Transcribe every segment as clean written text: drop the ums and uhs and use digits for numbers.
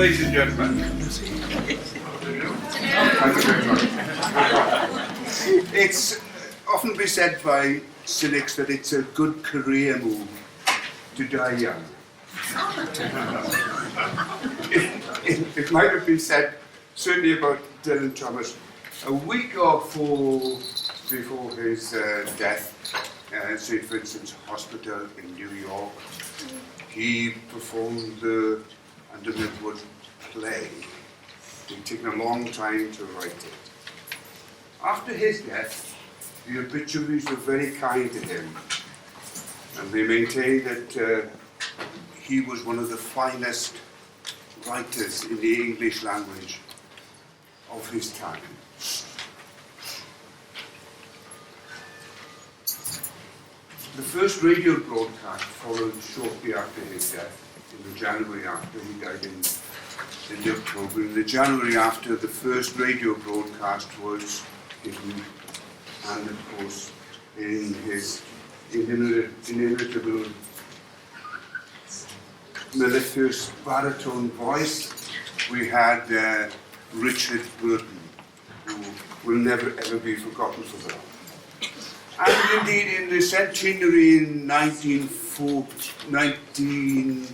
Ladies and gentlemen. Thank you very much. It's often been said by cynics that it's a good career move to die young. It might have been said, certainly about Dylan Thomas, a week or four before his death at St. Vincent's Hospital in New York. He performed the Under Milkwood play. It had taken a long time to write it. After his death, the obituaries were very kind to him, and they maintained that he was one of the finest writers in the English language of his time. The first radio broadcast followed shortly after his death, in the January after. He died in October. In the January after, the first radio broadcast was hidden, and of course, in his inimitable, mellifluous baritone voice, we had Richard Burton, who will never ever be forgotten for that. And indeed, in the centenary in 2014,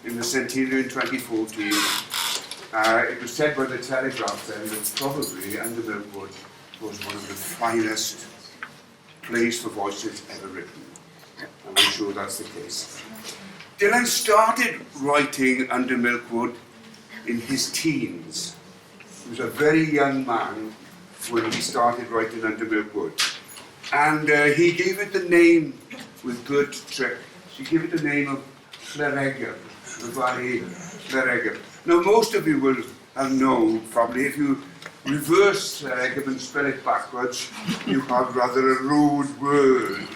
in the centenary in 2014, it was said by the Telegraph then that probably Under Milkwood was one of the finest plays for voices ever written. And I'm sure that's the case. Dylan started writing Under Milkwood in his teens. He was a very young man when he started writing Under Milkwood. And he gave it the name, with Bert Trick, he gave it the name of Llareggub, the Valley Llareggub. Now most of you will have known, probably, if you reverse Llareggub and spell it backwards, you have rather a rude word.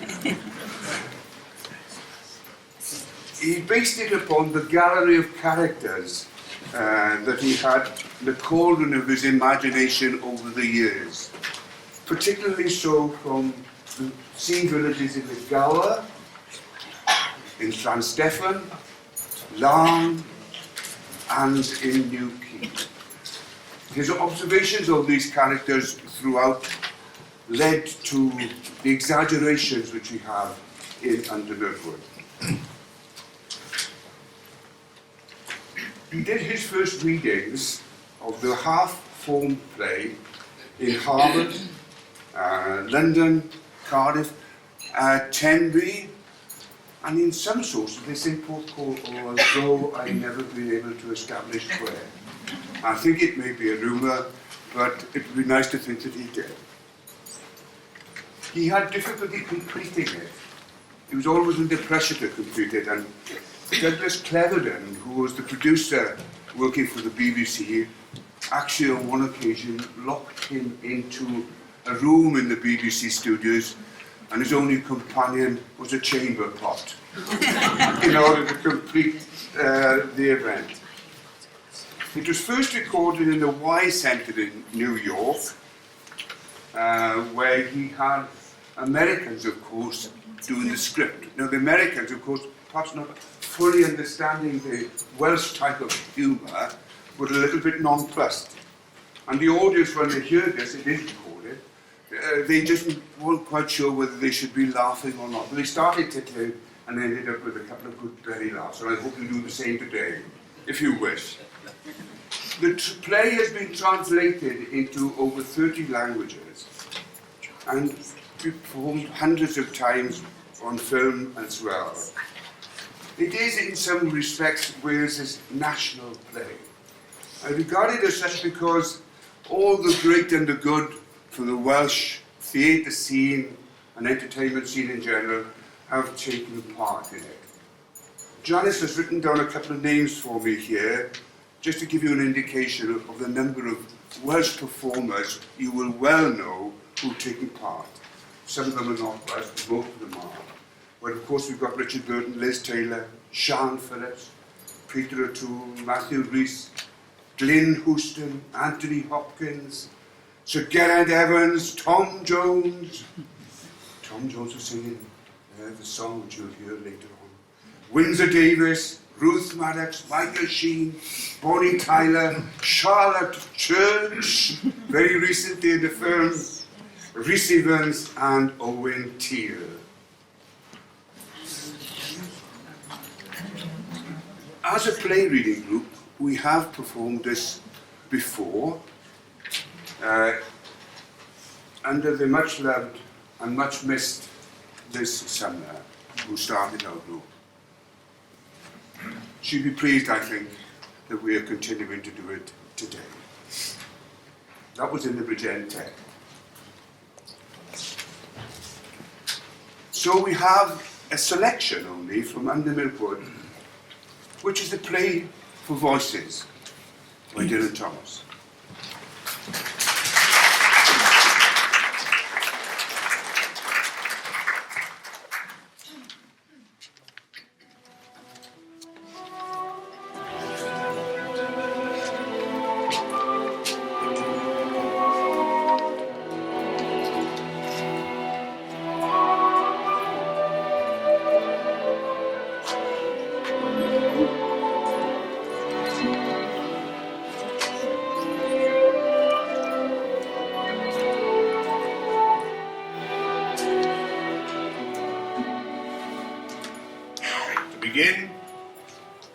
He based it upon the gallery of characters that he had, the cauldron of his imagination over the years. Particularly so from the sea villages in the Gower, in Llanstefan, Larne, and in New Quay. His observations of these characters throughout led to the exaggerations which we have in Under Milkwood. He did his first readings of the half-formed play in Harvard, London, Cardiff, Tenby, and in some sources they say Porthcawl, although I've never been able to establish where. I think it may be a rumour, but it would be nice to think that he did. He had difficulty completing it. He was always under pressure to complete it, and Douglas Cleverden, who was the producer working for the BBC, actually on one occasion locked him into a room in the BBC studios, and his only companion was a chamber pot in order to complete the event. It was first recorded in the Y Centre in New York, where he had Americans, of course, doing the script. Now the Americans, of course, perhaps not fully understanding the Welsh type of humour, were a little bit nonplussed. And the audience, when they heard this, it is recorded, they just weren't quite sure whether they should be laughing or not. But they started tittling and ended up with a couple of good belly laughs, and I hope you do the same today, if you wish. The play has been translated into over 30 languages and performed hundreds of times on film as well. It is, in some respects, Wales's national play. I regard it as such because all the great and the good for the Welsh theatre scene and entertainment scene in general have taken part in it. Janice has written down a couple of names for me here, just to give you an indication of the number of Welsh performers you will well know who've taken part. Some of them are not Welsh, but most of them are. Well, of course, we've got Richard Burton, Liz Taylor, Sian Phillips, Peter O'Toole, Matthew Rhys, Glyn Houston, Anthony Hopkins, Sir Geraint Evans, Tom Jones. Tom Jones was singing the song which you'll hear later on. Windsor Davies, Ruth Maddox, Michael Sheen, Bonnie Tyler, Charlotte Church, very recently in the film, Rhys Evans and Owen Teal. As a play reading group, we have performed this before under the much loved and much missed Liz Sumner, who started our group. She'd be pleased, I think, that we are continuing to do it today. That was in the Bridgend Tech. So we have a selection only from Under Milkwood, which is the play for voices by Dylan Thomas.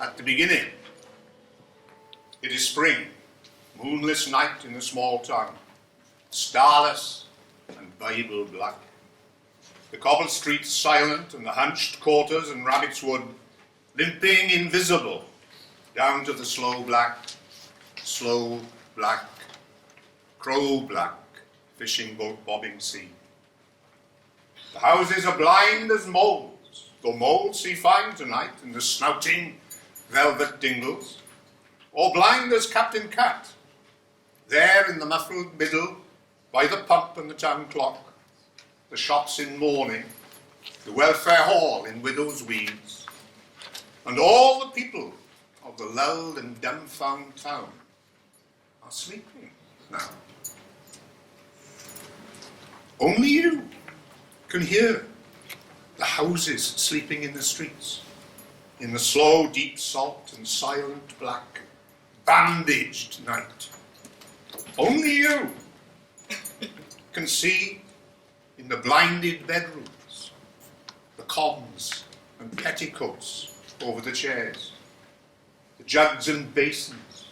At the beginning. It is spring, moonless night in the small town, starless and Bible black. The cobbled streets silent and the hunched quarters and Rabbit's Wood limping invisible down to the slow black, crow black fishing boat bobbing sea. The houses are blind as moles, though moles see fine tonight in the snouting velvet dingles, or blind as Captain Cat, there in the muffled middle, by the pump and the town clock, the shops in mourning, the welfare hall in widow's weeds, and all the people of the lulled and dumbfound town are sleeping now. Only you can hear the houses sleeping in the streets, in the slow, deep salt and silent black, bandaged night. Only you can see in the blinded bedrooms the cobs and petticoats over the chairs, the jugs and basins,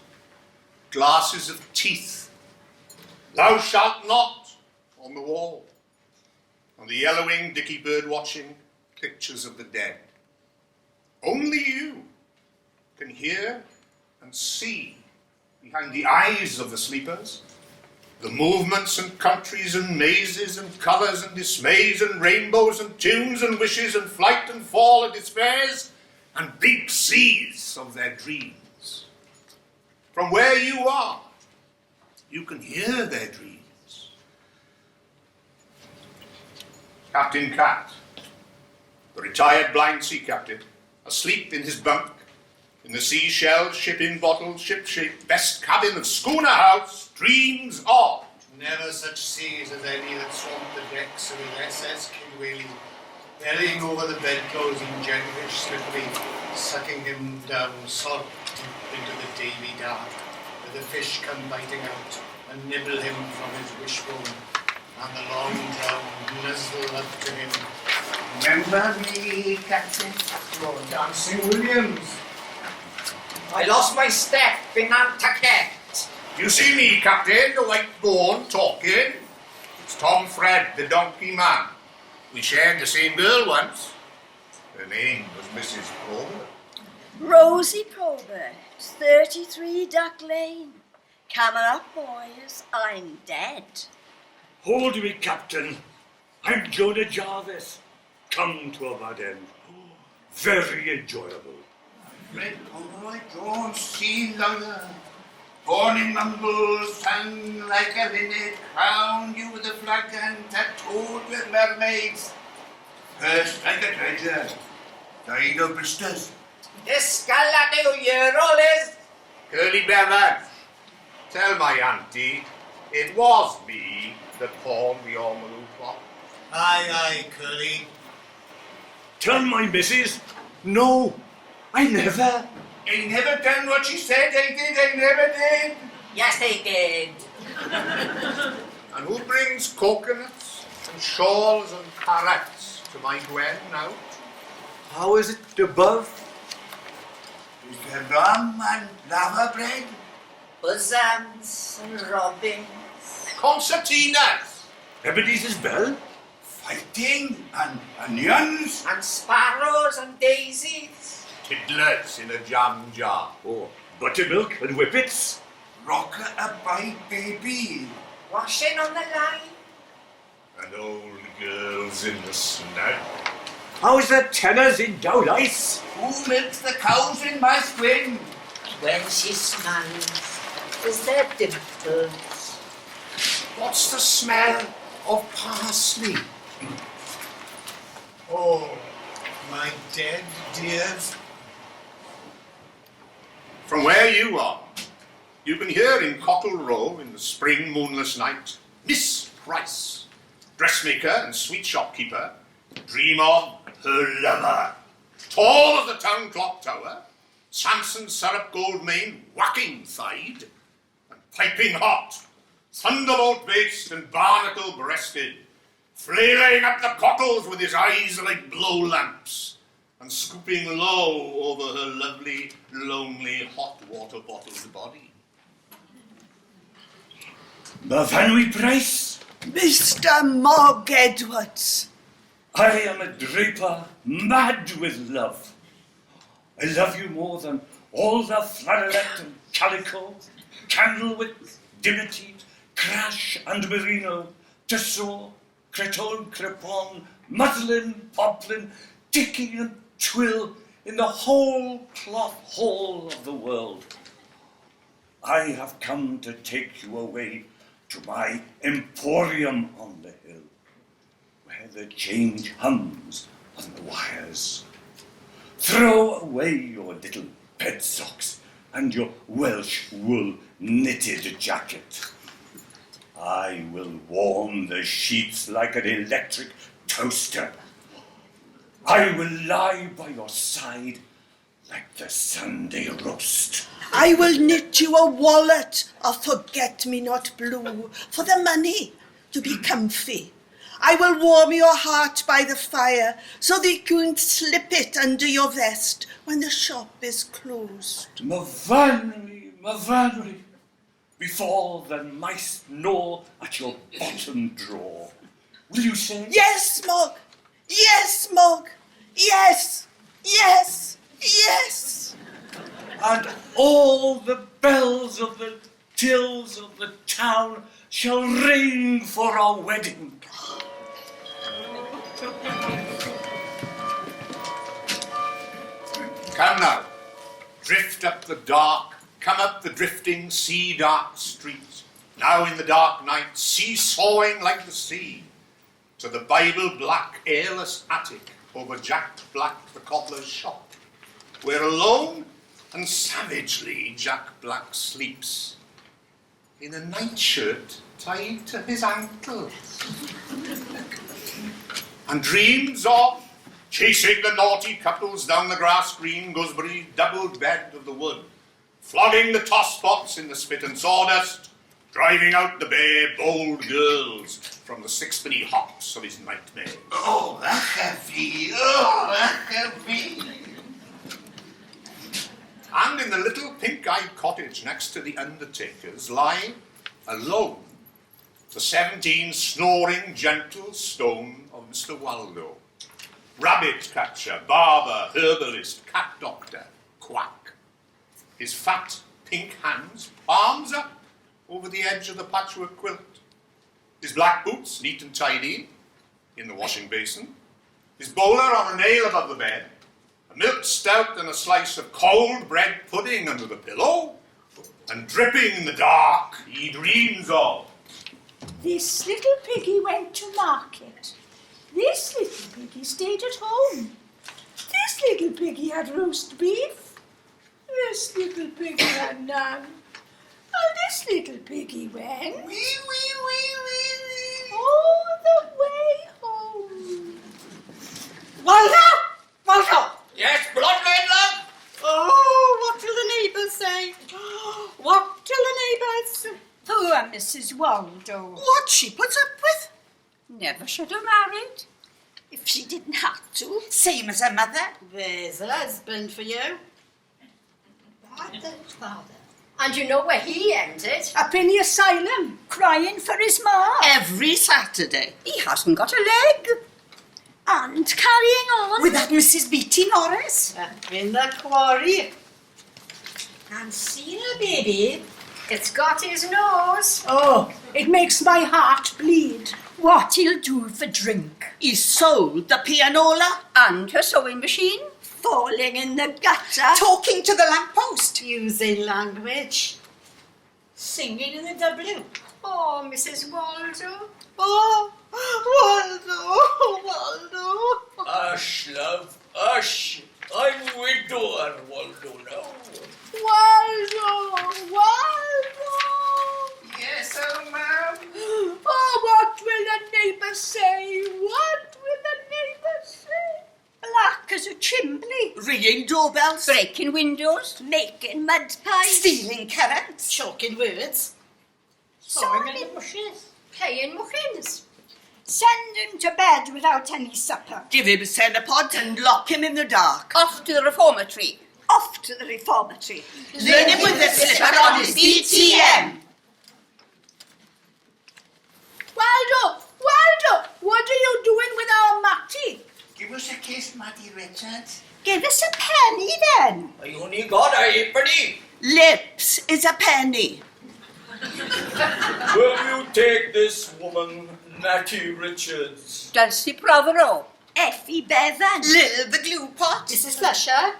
glasses of teeth, thou shalt not on the wall, and the yellowing, dicky bird watching pictures of the dead. Only you can hear and see behind the eyes of the sleepers the movements and countries and mazes and colours and dismays and rainbows and tunes and wishes and flight and fall and despairs and big seas of their dreams. From where you are, you can hear their dreams. Captain Cat, the retired blind sea captain, asleep in his bunk, in the seashell, shipping-bottle, ship-shape, best cabin of schooner house, dreams of. Never such seas as any that swamped the decks of the SS Kidwaley, bellying over the bedclothes in jellyfish slippery, sucking him down salt deep into the davy dark, where the fish come biting out and nibble him from his wishbone, and the long drown nuzzle up to him. Remember me, Captain? You're Dancing Williams. I lost my step in Nantucket. You see me, Captain, the white bone, talking? It's Tom Fred, the donkey man. We shared the same girl once. Her name was Mrs. Probert. Rosie Probert, 33 Duck Lane. Come up, boys, I'm dead. Hold me, Captain. I'm Jonah Jarvis. Come to a bad end. Very enjoyable. Fred Pomeroy, John C. Longer, born in Mumble, sung like a linnet, crowned you with a flag and tattooed with mermaids. First like a treasure, died of blisters. Escalado yeroles. Curly Bevan, tell my auntie it was me that pawned the Ormolu clock. Aye, Curly. Tell my missus, no, I never. I never done what she said I did, I never did. Yes, they did. And who brings coconuts and shawls and carrots to my Gwen now? How is it above? Is there rum and lava bread? Bosoms and robins. Concertinas. Ebenezer's bell? Fighting and onions? And sparrows and daisies. Tiddlers in a jam jar. Oh, buttermilk and whippets? Rock-a-bye baby? Washing on the line. And old girls in the snow. How's the tenors in Down Ice? Who milks the cows in my squin? When she smiles, is there dimples? What's the smell of parsley? Oh, my dead dears. From where you are, you can hear in Cockle Row in the spring moonless night, Miss Price, dressmaker and sweet shopkeeper, dream of her lover. Tall as the town clock tower, Samson syrup gold mane whacking thighed, and piping hot, thunderbolt based and barnacle breasted, flailing up the cockles with his eyes like blow lamps, and scooping low over her lovely, lonely, hot water bottled body. Myfanwy Price? Mr. Mogg Edwards. I am a draper mad with love. I love you more than all the flannelette and calico, candlewick, dimity, crash and merino, tussore, cretonne, crepon, muslin, poplin, dicky and twill in the whole cloth hall of the world. I have come to take you away to my emporium on the hill, where the change hums on the wires. Throw away your little bed socks and your Welsh wool knitted jacket. I will warm the sheets like an electric toaster. I will lie by your side like the Sunday roast. I will knit you a wallet of forget-me-not blue for the money to be comfy. I will warm your heart by the fire so that you can slip it under your vest when the shop is closed. Myfanwy, before the mice gnaw at your bottom drawer. Will you say? Yes, Mog. Yes, Mog. Yes. Yes. Yes. And all the bells of the tills of the town shall ring for our wedding. Come now, drift up the dark, come up the drifting sea-dark street, now in the dark night, seesawing like the sea, to the Bible-black, airless attic over Jack Black the cobbler's shop, where alone and savagely Jack Black sleeps, in a nightshirt tied to his ankles, and dreams of chasing the naughty couples down the grass-green gooseberry doubled bed of the wood, flogging the toss-pots in the spit and sawdust, driving out the bare, bold girls from the sixpenny hops of his nightmare. Oh, the heavy, oh, the heavy. And in the little pink-eyed cottage next to the undertaker's lie, alone, the 17 snoring gentle stone of Mr. Waldo. Rabbit catcher, barber, herbalist, cat doctor, quack. His fat, pink hands, palms up over the edge of the patchwork quilt. His black boots, neat and tidy, in the washing basin. His bowler on a nail above the bed. A milk stout and a slice of cold bread pudding under the pillow. And dripping in the dark, he dreams of. This little piggy went to market. This little piggy stayed at home. This little piggy had roast beef. This little piggy had none. And this little piggy went Wee, wee, wee, wee, wee. all the way home. Waldo! Waldo! Yes, bloodline, love? Mrs. Waldo. What she puts up with? Never should have married. If she didn't have to. Same as her mother. There's a husband for you. Father, father. And you know where he ended? Up in the asylum, crying for his ma. Every Saturday. He hasn't got a leg. And carrying on. With that Mrs. Beatty Norris. Up in the quarry. And see the baby? It's got his nose. Oh, it makes my heart bleed. What he'll do for drink. He sold the pianola. And her sewing machine. Falling in the gutter. Talking to the lamppost. Using language. Singing in the W. Oh, Mrs. Waldo. Oh, Waldo. Hush, love, hush. I'm widower, Waldo now. Waldo! Waldo! Yes, oh, ma'am. Oh, what will the neighbours say? What will the neighbours say? Black as a chimney. Ringing doorbells. Breaking windows. Making mud pies. Stealing carrots. Choking words. Sawing in the bushes. Playing muffins. Send him to bed without any supper. Give him centrepods and lock him in the dark. Off to the reformatory. Off to the reformatory. Learn him with the slipper on his DTM. Waldo! Waldo! What are you doing with our Matty? Give us a kiss, Matty Richards. Give us a penny then. I only got a halfpenny. Lips is a penny. Will you take this woman, Natty Richards? Dulcie Prothero. Effie Bevan. Lil the glue pot. Mrs. Flusher.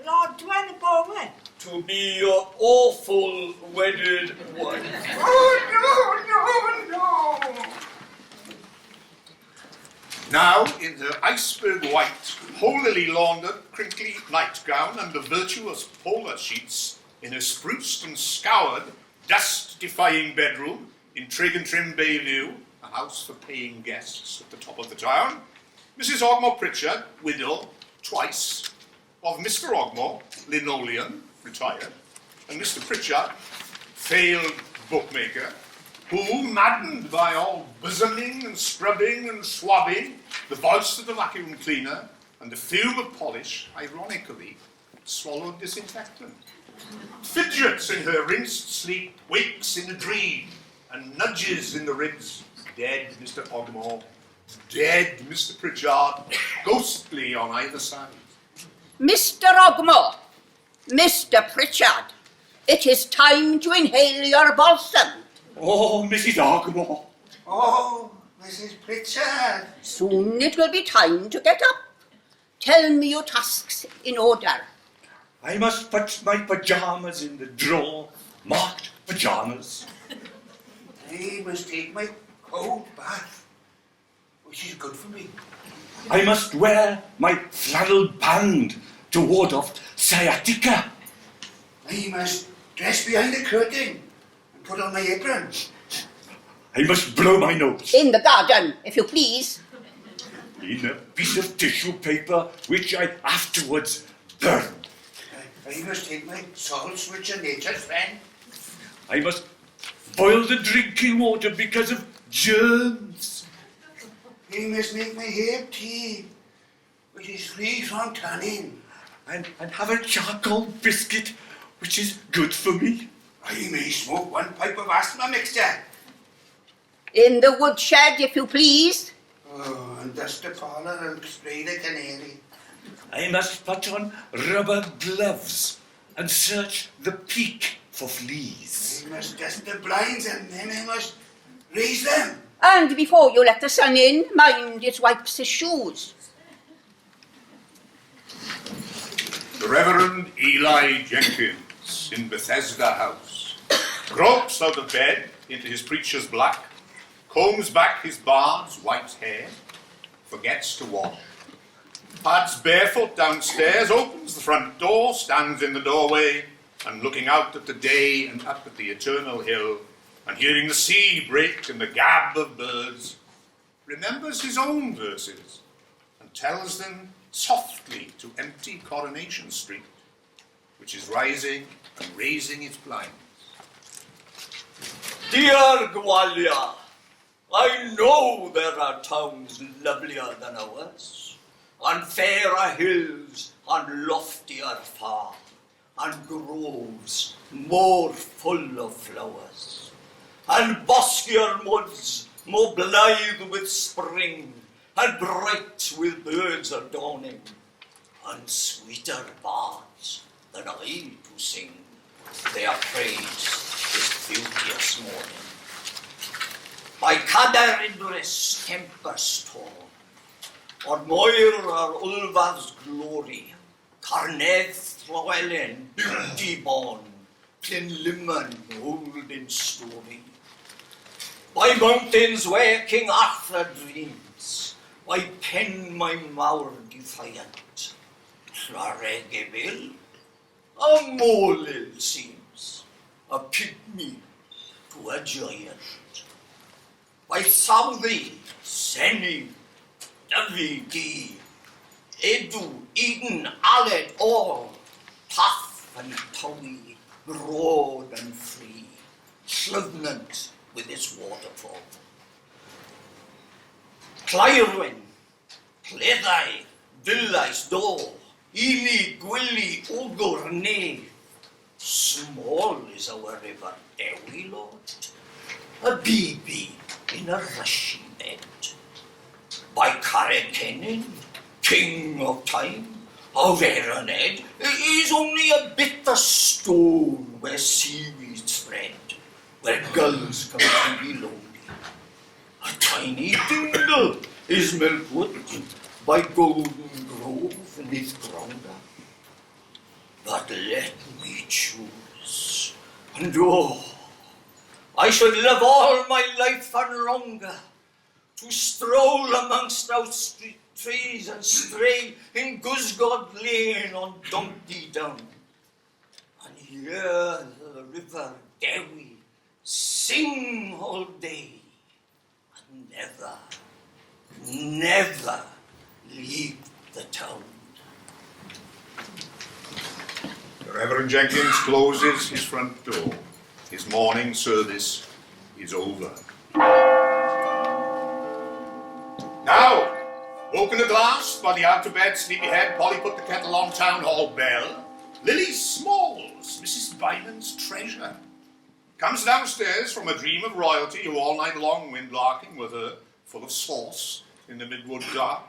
Lord Dwan Bowen. To be your awful wedded wife. Oh, no, no, no! Now, in her iceberg white, holily laundered, crinkly nightgown and the virtuous polar sheets, in her spruced and scoured, dust-defying bedroom in Trig and Trim Bayview, a house for paying guests at the top of the town, Mrs. Ogmore Pritchard, widow, twice, of Mr. Ogmore, linoleum, retired, and Mr. Pritchard, failed bookmaker, who, maddened by all bosoming and scrubbing and swabbing, the voice of the vacuum cleaner, and the fume of polish, ironically, swallowed disinfectant. Fidgets in her rinsed sleep, wakes in a dream, and nudges in the ribs. Dead Mr. Ogmore, dead Mr. Pritchard, ghostly on either side. Mr. Ogmore. Mr. Pritchard. It is time to inhale your balsam. Oh, Mrs. Ogmore. Oh, Mrs. Pritchard. Soon it will be time to get up. Tell me your tasks in order. I must put my pyjamas in the drawer, marked pyjamas. I must take my cold bath, which is good for me. I must wear my flannel band to ward off sciatica. I must dress behind the curtain and put on my apron. I must blow my nose In the garden, if you please. in a piece of tissue paper which I afterwards burn. I must take my salts, which are nature's friend. I must boil the drinking water because of germs. I must make my hair tea, which is free from tannin. And have a charcoal biscuit which is good for me. I may smoke one pipe of asthma mixture. In the woodshed, if you please. Oh, and dust the parlour and spray the canary. I must put on rubber gloves and search the peak for fleas. I must dust the blinds and then I must raise them. And before you let the sun in, mind it wipes his shoes. The Reverend Eli Jenkins in Bethesda House gropes out of bed into his preacher's black, combs back his bard's white hair, forgets to wash, pads barefoot downstairs, opens the front door, stands in the doorway, and looking out at the day and up at the eternal hill, and hearing the sea break and the gab of birds, remembers his own verses and tells them softly to empty Coronation Street, which is rising and raising its blinds. Dear Gwalia, I know there are towns lovelier than ours, and fairer hills and loftier far, and groves more full of flowers, and boskier woods more blithe with spring, and bright with birds adorning, and sweeter bards than I to sing their praise this beauteous morning. By Cadair Idris tempest torn, or Moir or Ulva's glory, Carneth Llywelyn, beauty born, Plinlimmon old in story. By mountains where King Arthur dreams, I pen my mawr defiant. Llaregebil, a molil seems, a pygmy to a giant. By Southey, Senni, Dyfi, Edu, Eden, Aled, all, tough and towy, broad and free, Llyfnant with its waterfall. Clyrwyn, Cleddau, Dillais, Do, Ely, Gwilly, Ogr, Nave. Small is our river Dewi, Lord, a BB in a rushy bed. By Carrick-Kennin, king of time, of Erened, is only a bit of stone where seaweed spread, where gulls come to be lonely. A tiny dingle is Milkwood, by Golden Grove and its grounder. But let me choose, and oh, I should live all my life and longer, to stroll amongst those trees and stray in Gusgod Lane on Donkey Down, and hear the river Dewi sing all day, and never, never leave the town. The Reverend Jenkins closes his front door. His morning service is over. Now, woken at last by the out-of-bed sleepyhead, Polly put the kettle on town hall bell. Lily Smalls, Mrs. Bynum's treasure, comes downstairs from a dream of royalty who all night long windlarking with her, full of sauce, in the midwood dark,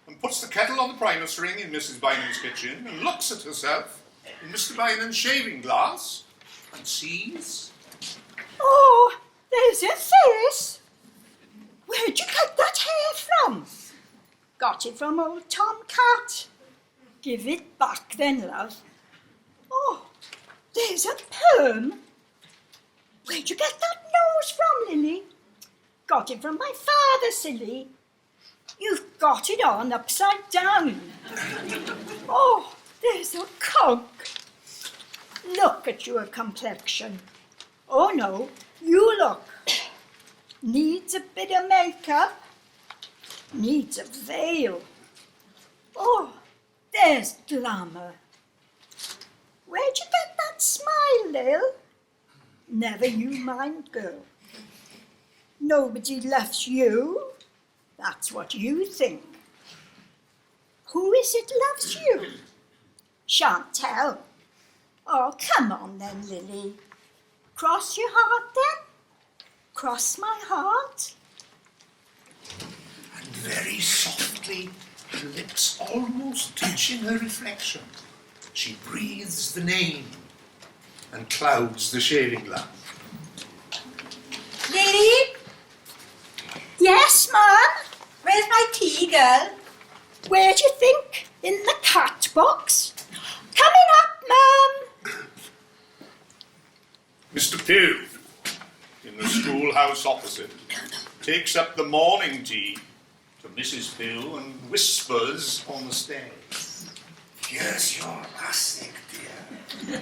and puts the kettle on the primus ring in Mrs. Bynum's kitchen and looks at herself in Mr. Bynum's shaving glass and sees... Oh, there's your face. Where'd you cut that hair from? Got it from old Tom Cat. Give it back then, love. Oh, there's a perm. Where'd you get that nose from, Lily? Got it from my father, silly. You've got it on upside down. Oh, there's a conk. Look at your complexion. Oh no, you look. Needs a bit of makeup. Needs a veil. Oh, there's glamour. Where'd you get that smile, Lil? Never you mind, girl. Nobody loves you. That's what you think. Who is it loves you? Shan't tell. Oh, come on then, Lily. Cross your heart then. Cross my heart. And very softly, her lips almost touching her reflection, she breathes the name and clouds the shaving glass. Lily, Yes, Mum? where's my tea, girl? Where do you think? In the cat box? Coming up, Mum. Mr. Pugh, in the schoolhouse opposite, takes up the morning tea to Mrs. Pugh and whispers on the stairs. Here's your arsenic, dear.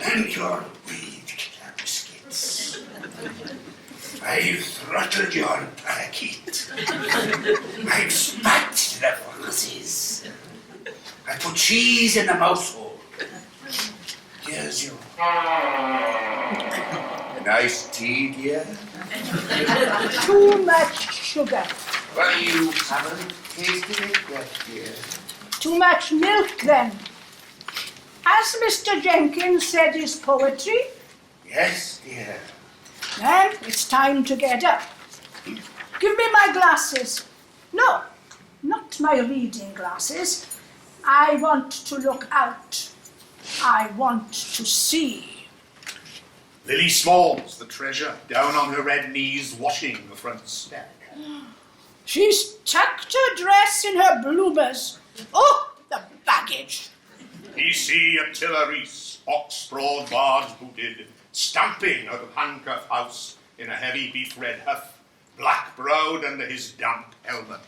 And your weed killer biscuits. I've throttled your parakeet. I've spat the foxes. I put cheese in the mouse hole. Here's your... Nice tea, dear. Too much sugar. Well, you haven't tasted it yet, dear. Too much milk, then. As Mr. Jenkins said his poetry, Yes, dear. then it's time to get up. Give me my glasses. No, not my reading glasses. I want to look out. I want to see. Lily Smalls, the treasure, down on her red knees, washing the front step. She's tucked her dress in her bloomers. Oh, the baggage. P.C. Attila Rees, ox broad barge booted, stamping out of Handcuff House in a heavy beef red huff, black-browed under his damp helmet.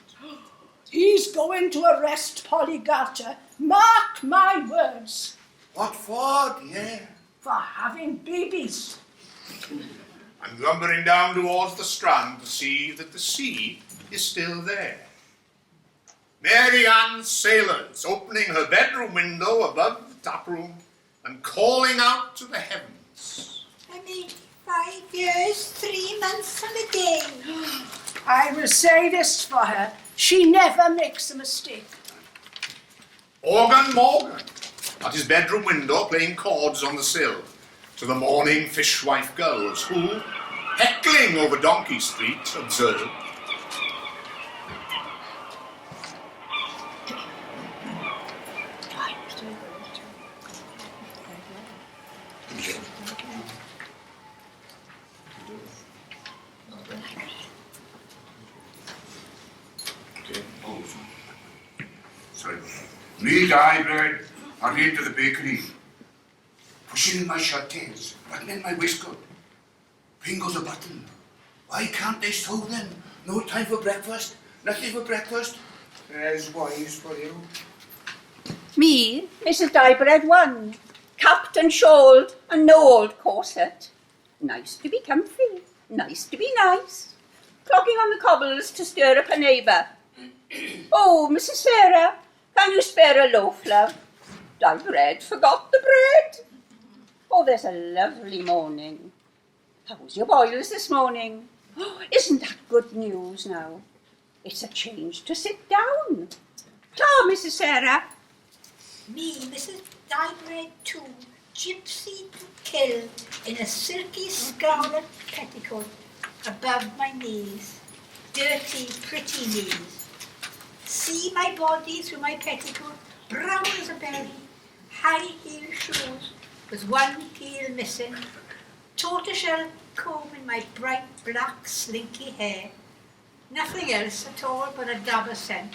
He's going to arrest Polly Garter. Mark my words. What for, dear? For having babies. And lumbering down towards the strand to see that the sea is still there. Mary Ann's sailors opening her bedroom window above the taproom and calling out to the heavens. I mean, 5 years, 3 months and a day. I will say this for her. She never makes a mistake. Organ Morgan at his bedroom window playing chords on the sill to the morning fishwife girls who, heckling over Donkey Street, observed, Sorry. Me die bread, and into the bakery. Pushing in my shirt tails, buttoning my waistcoat. Bingo's a button. Why can't they sew then? No time for breakfast, nothing for breakfast. There's wise for you. Me, Mrs. Diebread 1, capped and shawled and no old corset. Nice to be comfy, nice to be nice. Clogging on the cobbles to stir up a neighbour. Oh, Mrs. Sarah, can you spare a loaf, love? Diebread forgot the bread. Oh, there's a lovely morning. How's your boils this morning? Oh, isn't that good news now? It's a change to sit down. Ta, Mrs. Sarah. Me, Mrs. Diebread 2, gypsy to kill in a silky scarlet petticoat above my knees. Dirty, pretty knees. See my body through my petticoat, brown as a berry. High heel shoes with one heel missing. Tortoiseshell comb in my bright black slinky hair. Nothing else at all but a dab of scent.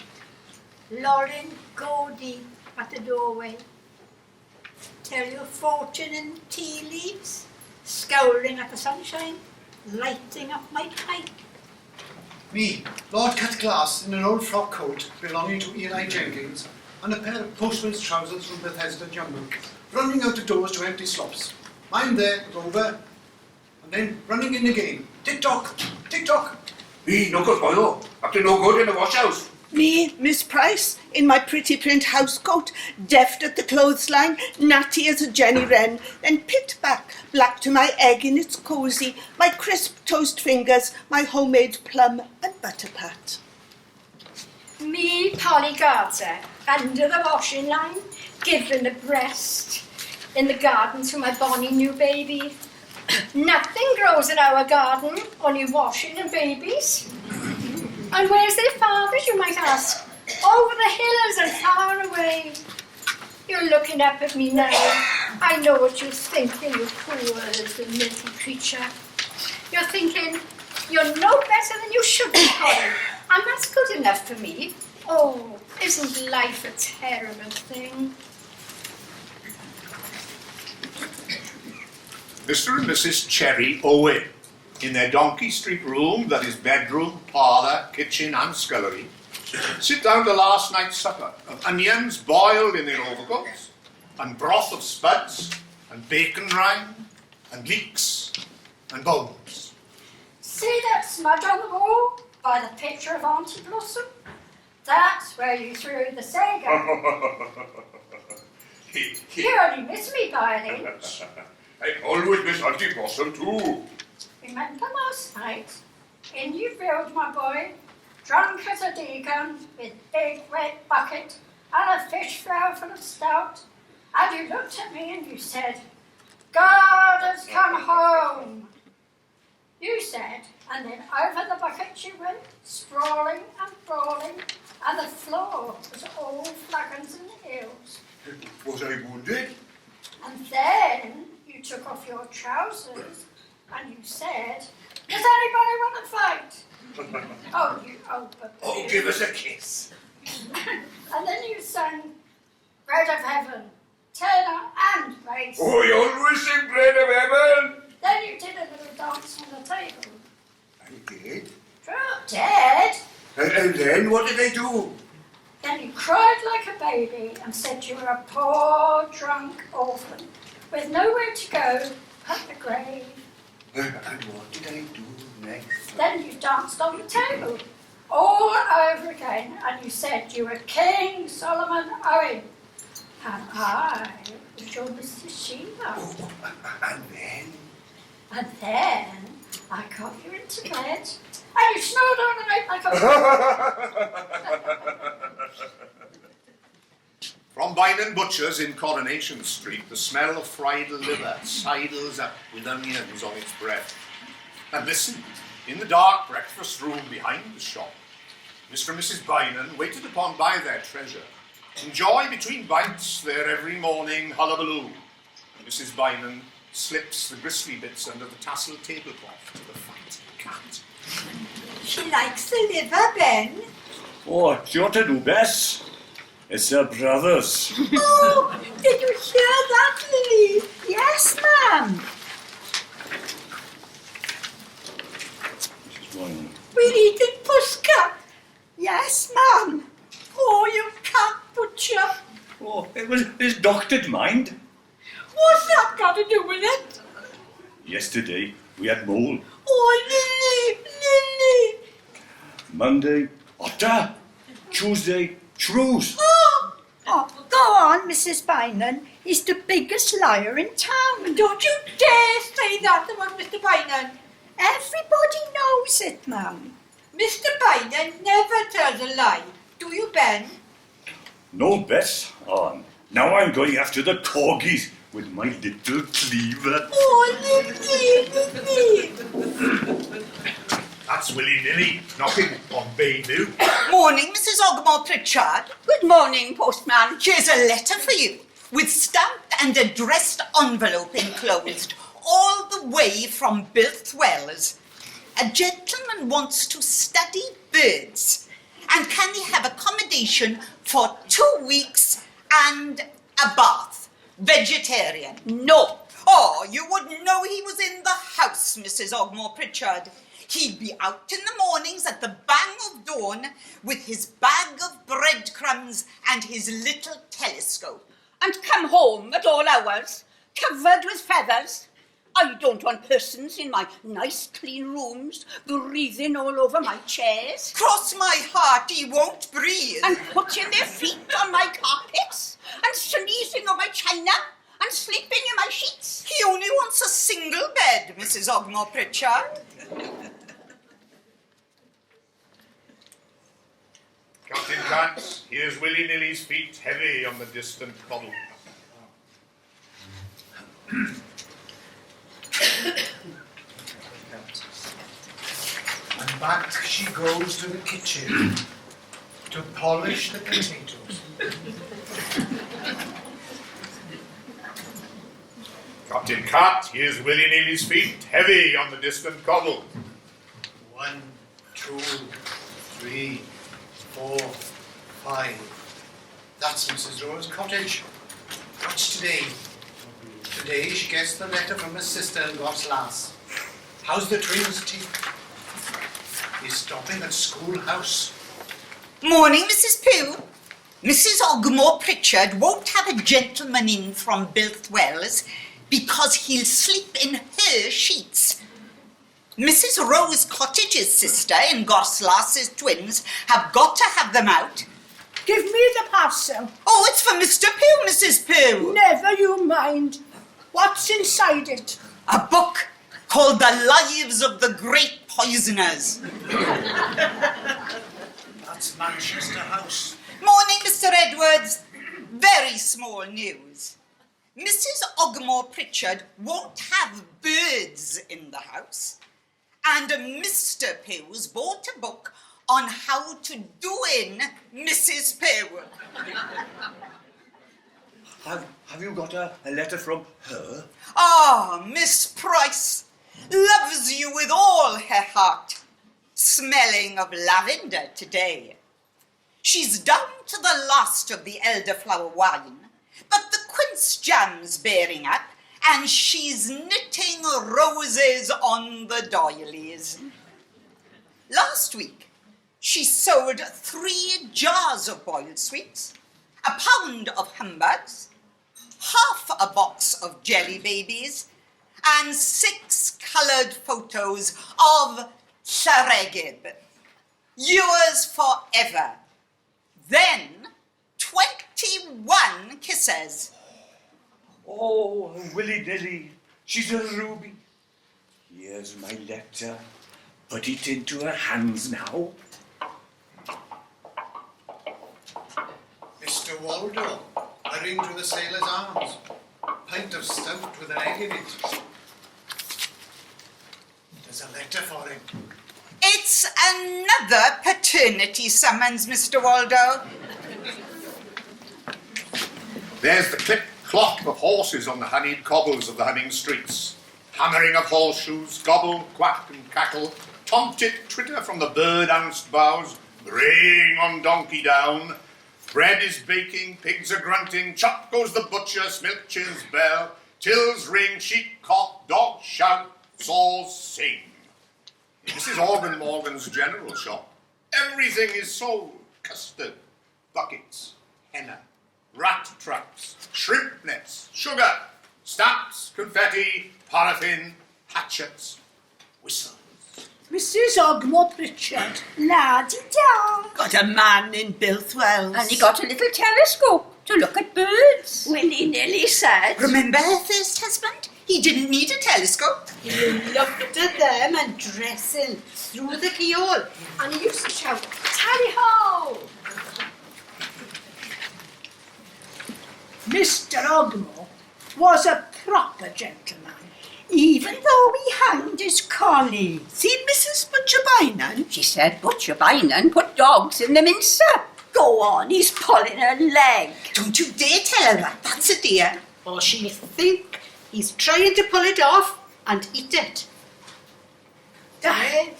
Lolling gaudy at the doorway. Tell you a fortune in tea leaves. Scowling at the sunshine, lighting up my pipe. Me, Lord Cut Glass in an old frock coat belonging to Eli Jenkins and a pair of postman's trousers from Bethesda Jumbo, running out the doors to empty slops. Mine there, over, and then running in again. Tick-tock, tick-tock. Me, no good boyo. Up to no good in the wash house. Me, Miss Price, in my pretty print housecoat, deft at the clothesline, natty as a Jenny Wren, then pit back, black to my egg in its cosy, my crisp toast fingers, my homemade plum and butter pat. Me, Polly Garter, under the washing line, giving a breast in the garden to my bonny new baby. Nothing grows in our garden, only washing and babies. And where's their fathers, you might ask? Over the hills and far away. You're looking up at me now. I know what you're thinking, you poor little milky creature. You're thinking, you're no better than you should be, Polly. And that's good enough for me. Oh, isn't life a terrible thing? Mr. and Mrs. Cherry Owen, in their Donkey Street room that is bedroom, parlour, kitchen and scullery, sit down to last night's supper of onions boiled in their overcoats, and broth of spuds, and bacon rind, and leeks, and bones. See that smudge on the wall by the picture of Auntie Blossom? That's where you threw the Sega. You only miss me by an inch. I always miss Auntie Blossom too. remember last night, in you field, my boy, drunk as a deacon, with big wet bucket and a fish flower full of stout, and you looked at me and you said, God has come home. You said, and then over the bucket you went, sprawling and brawling, and the floor was all flagons and eels. Was I wounded? And then you took off your trousers and you said, does anybody want to fight? Oh, give us a kiss. And then you sang Bread of Heaven, tenor and bass. Oh, you always sing Bread of Heaven. Then you did a little dance on the table. I did. Drop dead. And then what did I do? Then you cried like a baby and said you were a poor, drunk orphan with nowhere to go but the grave. And what did I do next? Then you danced on the table all over again and you said you were King Solomon Owen and I was your Mrs. Sheila. Oh, and then? And then I got you into bed and you snored all night like a... From Bynon Butcher's in Coronation Street, the smell of fried liver sidles up with onions on its breath. And listen, in the dark breakfast room behind the shop, Mr. and Mrs. Bynon, waited upon by their treasure, enjoy between bites their every morning hullabaloo. Mrs. Bynon slips the gristly bits under the tasselled tablecloth to the fat cat. She likes the liver, Ben. Oh, what you ought to do, Bess? It's her brothers. Oh, did you hear that, Lily? Yes, ma'am. Mrs. Wyman. We're eating puska. Yes, ma'am. Oh, you cat butcher. Oh, it was his doctored mind. What's that got to do with it? Yesterday, we had mole. Oh, Lily. Monday, otter. Tuesday, shrews. Oh, go on, Mrs. Bynon. He's the biggest liar in town. Don't you dare say that about Mr. Bynon. Everybody knows it, ma'am. Mr. Bynon never tells a lie. Do you, Ben? No, Bess. Now I'm going after the corgis with my little cleaver. Oh, Lily. That's willy-nilly, knocking on Bayview. Morning, Mrs. Ogmore Pritchard. Good morning, postman. Here's a letter for you, with stamped and addressed envelope enclosed, all the way from Birthwells. A gentleman wants to study birds, and can he have accommodation for 2 weeks and a bath? Vegetarian. No. Oh, you wouldn't know he was in the house, Mrs. Ogmore Pritchard. He'd be out in the mornings at the bang of dawn with his bag of breadcrumbs and his little telescope. And come home at all hours, covered with feathers. I don't want persons in my nice clean rooms breathing all over my chairs. Cross my heart, he won't breathe. And putting their feet on my carpets and sneezing on my china and sleeping in my sheets. He only wants a single bed, Mrs. Ogmore Pritchard. Captain Cats, here's willy-nilly's feet heavy on the distant cobble. And back she goes to the kitchen to polish the potatoes. Captain Cat, here's willy-nilly's feet heavy on the distant cobble. 1, 2, 3, 4, 5. That's Mrs. Rowe's cottage. What's today? Today she gets the letter from her sister in God's lass. How's the twins' teeth? He's stopping at schoolhouse. Morning, Mrs. Pugh. Mrs. Ogmore Pritchard won't have a gentleman in from Birthwells because he'll sleep in her sheets. Mrs. Rose Cottage's sister and Goslas's twins have got to have them out. Give me the parcel. Oh, it's for Mr. Pugh, Mrs. Pugh. Never you mind. What's inside it? A book called The Lives of the Great Poisoners. That's Manchester House. Morning, Mr. Edwards. Very small news. Mrs. Ogmore Pritchard won't have birds in the house, and Mr. Pews bought a book on how to do in Mrs. Pew. Have you got a letter from her? Ah, Miss Price loves you with all her heart, smelling of lavender today. She's down to the last of the elderflower wine, but the quince jam's bearing up, and she's knitting roses on the doilies. Last week, she sold 3 jars of boiled sweets, a pound of humbugs, half a box of jelly babies, and 6 coloured photos of Llaregib. Yours forever. Then 21 kisses. Oh, willy-nilly, she's a ruby. Here's my letter. Put it into her hands now. Mr. Waldo, a ring to the Sailor's Arms. Pint of stout with an egg in it. There's a letter for him. It's another paternity summons, Mr. Waldo. There's the click-clop of horses on the honeyed cobbles of the humming streets, hammering of horseshoes, gobble, quack and cackle, tomtit twitter from the bird-ounced boughs, braying on donkey down. Bread is baking, pigs are grunting, chop goes the butcher, smilch's bell, tills ring, sheep cock, dogs shout, saws sing. This is Organ Morgan's general shop. Everything is sold. Custard, buckets, henna, rat traps, shrimp nets, sugar, stamps, confetti, paraffin, hatchets, whistles. Mrs. Ogmore Pritchard, la-di-da. Got a man in Bilthwells. And he got a little telescope to look at birds. Willy-nilly said. Remember her first husband? He didn't need a telescope. He looked at them and dressing through the keyhole, and he used to shout, "Tally-ho!" Mr. Ogmore was a proper gentleman, even though he hanged his collie. See Mrs. Butcher Bynan? She said Butcher Bynan put dogs in the mincer. Go on, he's pulling her leg. Don't you dare tell her that. That's a dear. Or she'll think he's trying to pull it off and eat it. Dad,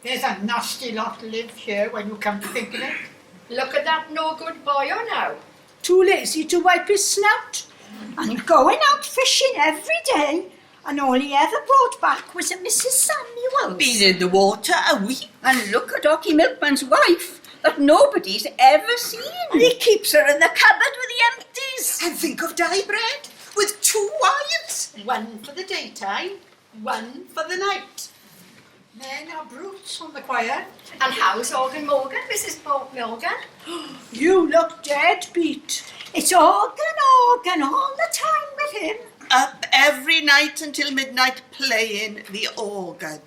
there's a nasty lot live here when you come to think of it. Look at that no good boyo now. Too lazy to wipe his snout, and going out fishing every day, and all he ever brought back was a Mrs. Samuels. Been in the water a week. And look at Ocky Milkman's wife that nobody's ever seen. And he keeps her in the cupboard with the empties. And think of dye bread with 2 wives. One for the daytime, one for the night. Men are brutes on the quiet. And how's Organ Morgan, Mrs. Morgan? You look dead beat. It's organ all the time with him. Up every night until midnight playing the organ.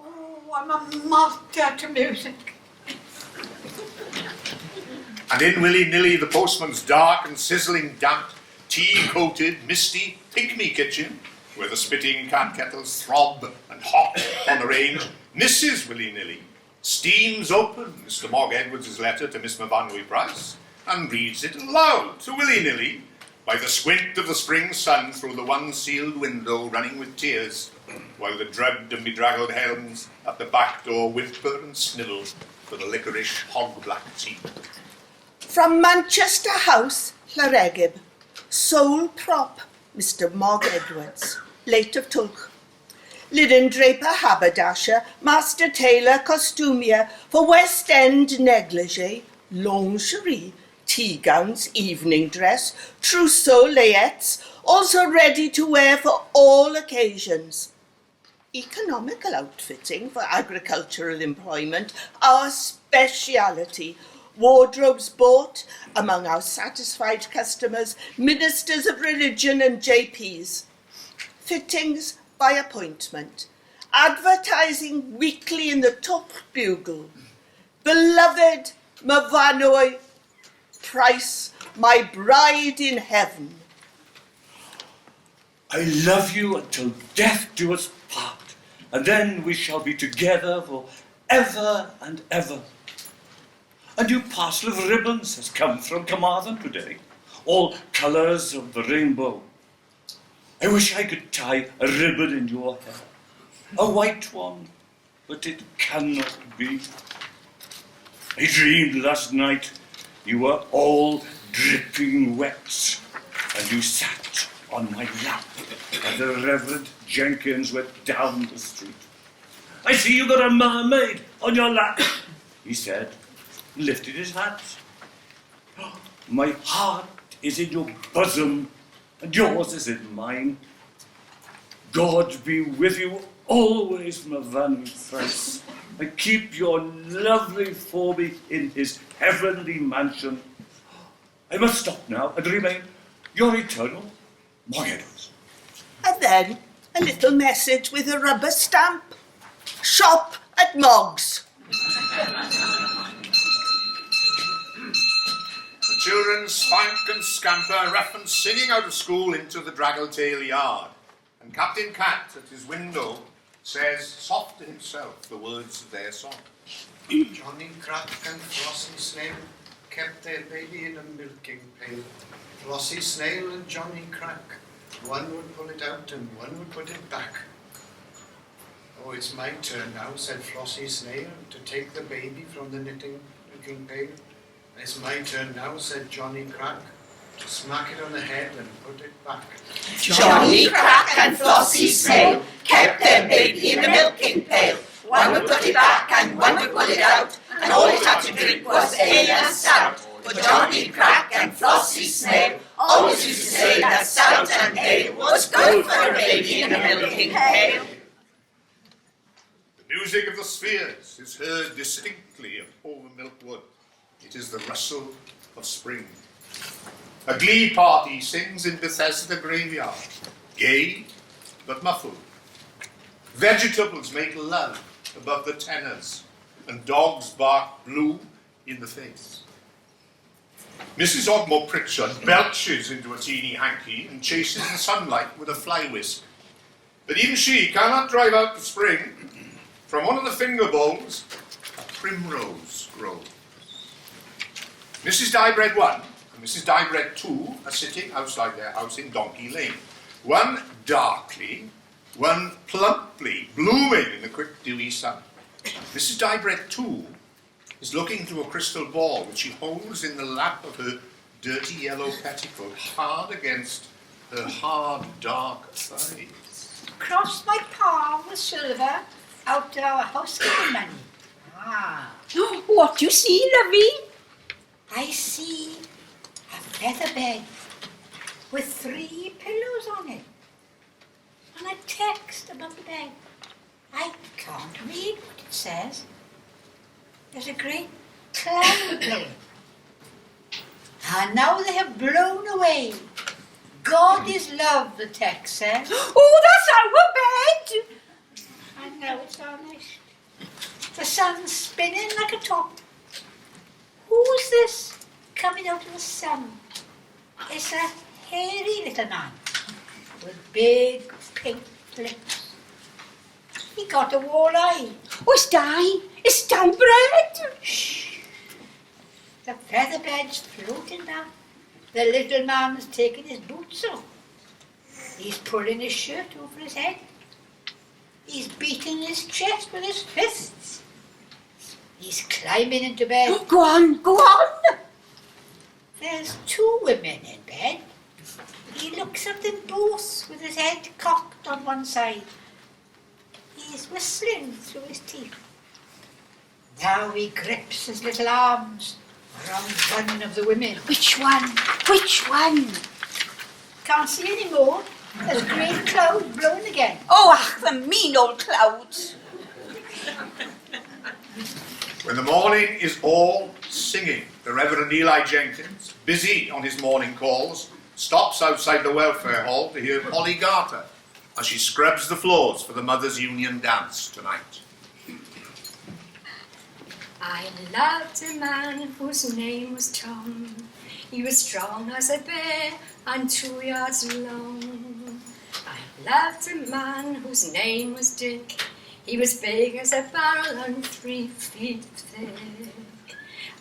Oh, I'm a martyr to music. And in willy-nilly the postman's dark and sizzling damp, tea-coated, misty, pygmy kitchen, where the spitting cat kettles throb and hop on the range, Mrs. Willy-nilly steams open Mr. Mog Edwards' letter to Miss Mavanui Price and reads it aloud to Willy-nilly by the squint of the spring sun through the one-sealed window running with tears, while the drugged and bedraggled helms at the back door whimper and snivel for the licorice hog-black tea. From Manchester House, Llaregib, sole prop, Mr. Mog Edwards, late of Tulk. Linen draper, haberdasher, master tailor, costumier, for West End negligee, lingerie, tea gowns, evening dress, trousseau, layettes, also ready to wear for all occasions. Economical outfitting for agricultural employment, our speciality. Wardrobes bought among our satisfied customers, ministers of religion and JPs. Fittings, by appointment, advertising weekly in the Top Bugle. Beloved Myfanwy Price, my bride in heaven. I love you until death do us part, and then we shall be together for ever and ever. A new parcel of ribbons has come from Carmarthen today, all colours of the rainbow. I wish I could tie a ribbon in your hair, a white one, but it cannot be. I dreamed last night you were all dripping wet, and you sat on my lap as the Reverend Jenkins went down the street. I see you got a mermaid on your lap, he said, and lifted his hat. My heart is in your bosom, and yours is in mine. God be with you always, Myfanwy Price, and keep your lovely Phoebe in his heavenly mansion. I must stop now and remain your eternal Morgadows. And then a little message with a rubber stamp. Shop at Moggs. The children spank and scamper, reference singing out of school into the draggle-tail yard. And Captain Cat at his window says, soft to himself, the words of their song. Johnny Crack and Flossie Snail kept their baby in a milking pail. Flossie Snail and Johnny Crack, one would pull it out and one would put it back. Oh, it's my turn now, said Flossie Snail, to take the baby from the milking pail. It's my turn now, said Johnny Crack, to smack it on the head and put it back. Johnny Crack and Flossie Snail kept their baby in the milking pail. One would put it back and one would pull it out, and all it had to drink was ale and stout. But Johnny Crack and Flossie Snail always used to say that stout and ale was good for a baby in a milking pail. The music of the spheres is heard distinctly over Milkwood. It is the rustle of spring. A glee party sings in Bethesda graveyard, gay but muffled. Vegetables make love above the tenors, and dogs bark blue in the face. Mrs. Ogmore Pritchard belches into a teeny hanky and chases the sunlight with a fly whisk. But even she cannot drive out the spring. From one of the finger bowls, a primrose grows. Mrs. Diebread 1 and Mrs. Diebread 2 are sitting outside their house in Donkey Lane. One darkly, one plumply, blooming in the quick dewy sun. Mrs. Diebread 2 is looking through a crystal ball which she holds in the lap of her dirty yellow petticoat, hard against her hard, dark thighs. Cross my palm with silver out our housekeeping money. Ah. What do you see, lovey? I see a feather bed with 3 pillows on it and a text above the bed. I can't read what it says. There's a great cloud blowing. And now they have blown away. God is love, the text says. Oh, that's our bed! And now it's vanished. The sun's spinning like a top. Who's this coming out of the sun? It's a hairy little man with big pink lips. He got a walleye. Oh, it's Di. It's Di bread. Shh. The feather bed's floating down. The little man has taken his boots off. He's pulling his shirt over his head. He's beating his chest with his fists. He's climbing into bed. Go on, go on. There's 2 women in bed. He looks at them both with his head cocked on one side. He's whistling through his teeth. Now he grips his little arms around one of the women. Which one? Which one? Can't see any more. There's a great cloud blowing again. Oh, ach, the mean old clouds. When the morning is all singing, the Reverend Eli Jenkins, busy on his morning calls, stops outside the welfare hall to hear Polly Garter, as she scrubs the floors for the Mothers' Union dance tonight. I loved a man whose name was Tom. He was strong as a bear and 2 yards long. I loved a man whose name was Dick. He was big as a barrel and 3 feet thick.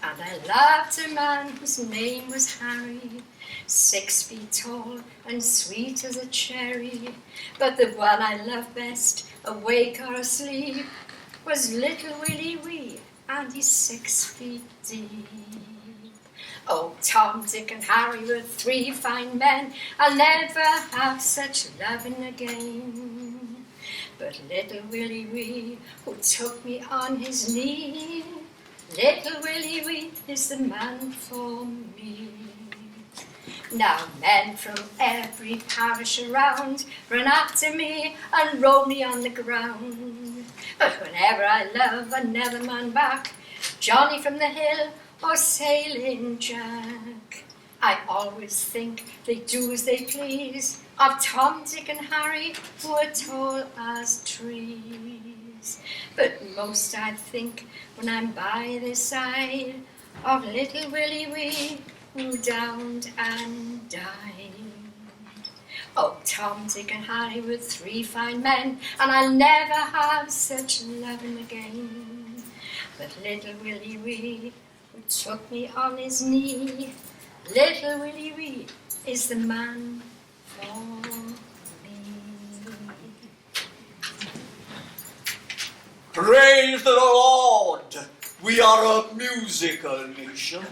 And I loved a man whose name was Harry, 6 feet tall and sweet as a cherry. But the one I loved best, awake or asleep, was little Willie Wee, and he's 6 feet deep. Oh, Tom, Dick and Harry were 3 fine men. I'll never have such loving again. But little Willie Wee, who took me on his knee, little Willie Wee is the man for me. Now men from every parish around run after me and roll me on the ground. But whenever I love another man back, Johnny from the hill or Sailing Jack, I always think they do as they please of Tom, Dick and Harry, who are tall as trees. But most I think when I'm by the side of little Willie Wee, who downed and died. Oh, Tom, Dick and Harry were 3 fine men, and I'll never have such loving again. But little Willie Wee, who took me on his knee, little Willie Wee is the man for me. Praise the Lord! We are a musical nation.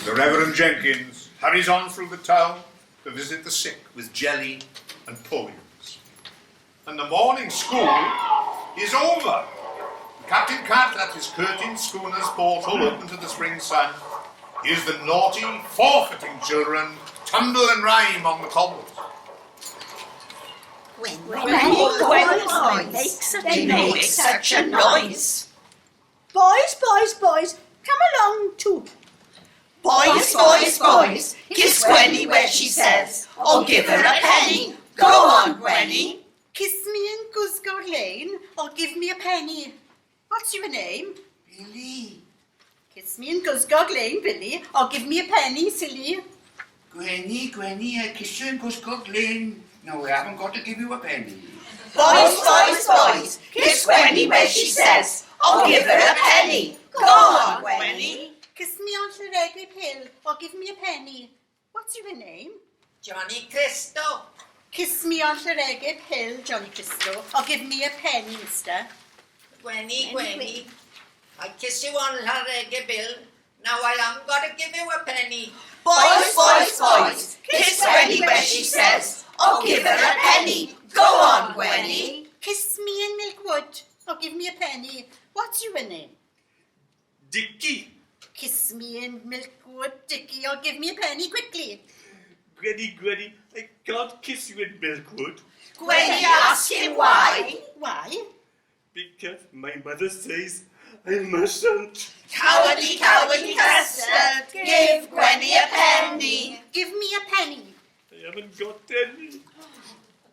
The Reverend Jenkins hurries on through the town to visit the sick with jelly and poems. And the morning school is over. Captain Cat at his curtained schooner's porthole open to the spring sun. Here's the naughty, forfeiting children tumble and rhyme on the cobbles. They make such a noise. Boys, come along too. Boys, kiss Gwenny where she says, or give her a penny. Go on, Gwenny. Kiss me in Gusgow Lane or give me a penny. What's your name? Billy. Kiss me in Gusgow Lane, Billy, or give me a penny, silly. Gwenny, I kiss you in Gusgow Lane. No, I haven't got to give you a penny. Boys, kiss Gwenny where she says, or give her a penny. Go on, Gwenny. Kiss me on Llanelli Hill or give me a penny. What's your name? Johnny Cristo. Kiss me on Llanelli Hill, Johnny Cristo, or give me a penny, mister. Gwenny, I kiss you on Llanelli Bill. Now I am going to give you a penny. Boys, kiss Gwenny where she says, or give her a penny. Go on, Gwenny. Kiss me in Milkwood or give me a penny. What's your name? Dickie. Kiss me in Milkwood, Dickie, or give me a penny quickly. Gwenny, I can't kiss you in Milkwood. Gwenny asking why. Why? Because my mother says I mustn't. Cowardly custard, give Gwenny a penny. Give me a penny. I haven't got any.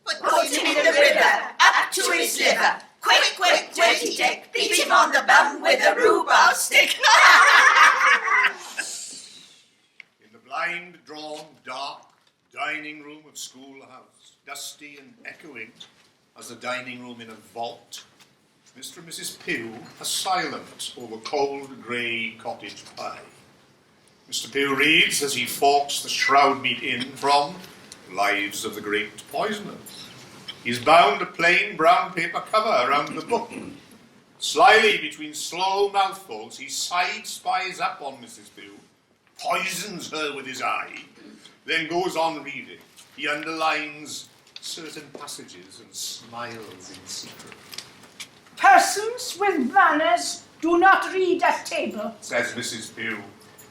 Put him in the river, up to his liver. Quick, dirty Dick, beat him on the bum with a rhubarb stick. In the blind, drawn, dark dining room of schoolhouse, dusty and echoing as the dining room in a vault, Mr. and Mrs. Pugh are silent over cold grey cottage pie. Mr. Pugh reads as he forks the shroud meat in from Lives of the Great Poisoners. He's bound a plain brown paper cover around the book. Slyly, between slow mouthfuls, he side-spies up on Mrs. Pugh, poisons her with his eye, then goes on reading. He underlines certain passages and smiles in secret. Persons with manners do not read at table. Says Mrs. Pugh.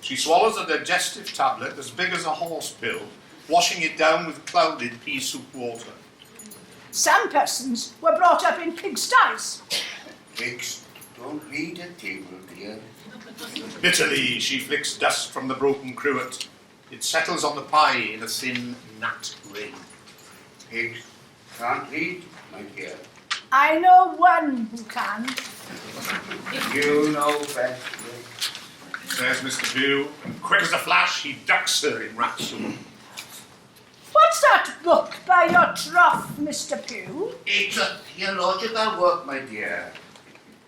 She swallows a digestive tablet as big as a horse pill, washing it down with clouded pea soup water. Some persons were brought up in pigsties. Pigs don't read at table, dear. Bitterly, she flicks dust from the broken cruet. It settles on the pie in a thin gnat rain. Pigs can't read, my dear. I know one who can. You know best. Says Mr. Bew, and quick as a flash he ducks her in rapture. What's that book by your trough, Mr. Pugh? It's a theological work, my dear.